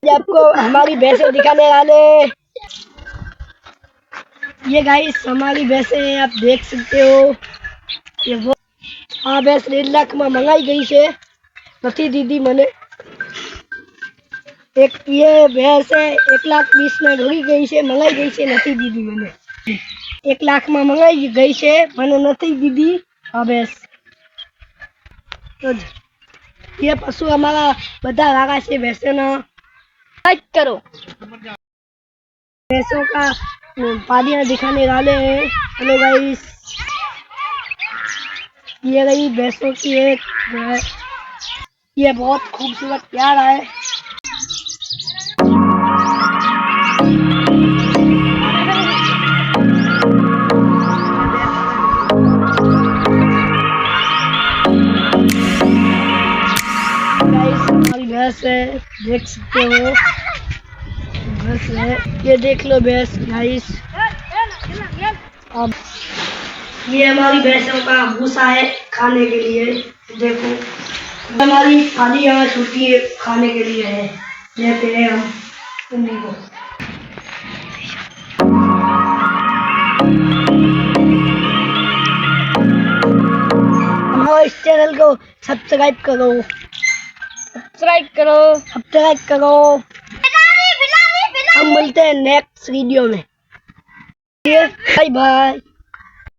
आपको हमारी भैंसें दिखाने वाले। ये गाइस हमारी भैंसें आप देख सकते हो। ये वो आ भैंस 1.5 लाख में मंगाई गई है। નથી દીધી મને। एक ये भैंस है 1,20,000 में ढोई गई है, मंगाई गई है, નથી દીધી મને। 1 लाख में मंगाई गई है, मैंने નથી દીધી आ भैंस। तो ये पशु हमारा बता रहा है भैंसों ना लाइक करो। भैंसों का पादियाँ दिखाने वाले हैं। हेलो गाइस, ये रही भैंसों की एक, ये बहुत खूबसूरत प्यारा है। गाइस हमारी भैंस है, देख सकते हो भैंस है। ये देख लो भैंस गाइस। अब ये हमारी भैंसों का भूसा है खाने के लिए। देखो हमारी थाली यहाँ छुट्टी है, खाने के लिए है, लेते हैं हम उन्हीं को। हमारे इस चैनल को सब्सक्राइब करो, सब्सक्राइब करो, सब्सक्राइब करो। हम मिलते हैं नेक्स्ट वीडियो में। Bye bye.